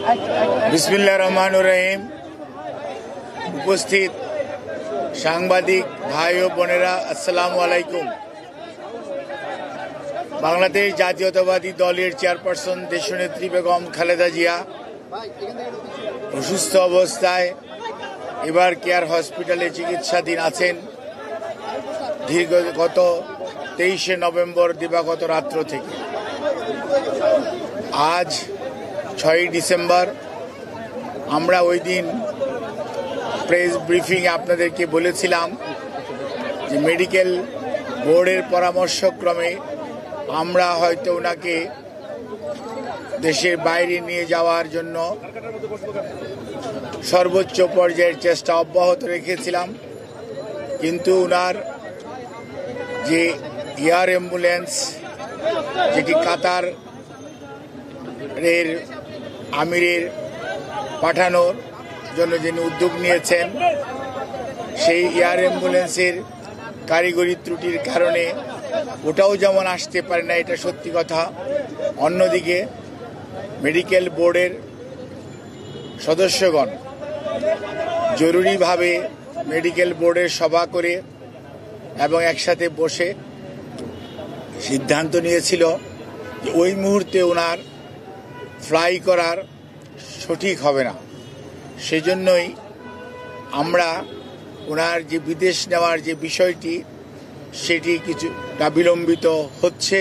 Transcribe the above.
বিসমিল্লাহির রহমানির রহিম। উপস্থিত সাংবাদিক ভাই ও বোনেরা, আসসালামু আলাইকুম। বাংলাদেশ জাতীয়তাবাদী দলের চেয়ারপারসন দেশনেত্রী বেগম খালেদা জিয়া অসুস্থ অবস্থায় এবার কেয়ার হসপিটালে চিকিৎসাধীন আছেন গত 23শে নভেম্বর দিবাগত রাত্র থেকে। আজ 6ই ডিসেম্বর আমরা ওই দিন প্রেস ব্রিফিংয়ে আপনাদেরকে বলেছিলাম যে মেডিকেল বোর্ডের পরামর্শক্রমে আমরা হয়তো ওনাকে দেশের বাইরে নিয়ে যাওয়ার জন্য সর্বোচ্চ পর্যায়ের চেষ্টা অব্যাহত রেখেছিলাম, কিন্তু ওনার যে এয়ার অ্যাম্বুলেন্স যেটি কাতার আমিরের পাঠানোর জন্য যিনি উদ্যোগ নিয়েছেন, সেই এয়ার অ্যাম্বুলেন্সের কারিগরি ত্রুটির কারণে ওটাও যেমন আসতে পারে না, এটা সত্যি কথা। অন্যদিকে মেডিকেল বোর্ডের সদস্যগণ জরুরিভাবে মেডিকেল বোর্ডের সভা করে এবং একসাথে বসে সিদ্ধান্ত নিয়েছিল যে ওই মুহূর্তে ওনার ফ্লাই করার সঠিক হবে না। সেজন্যই আমরা ওনার যে বিদেশ নেওয়ার যে বিষয়টি সেটি কিছুটা বিলম্বিত হচ্ছে।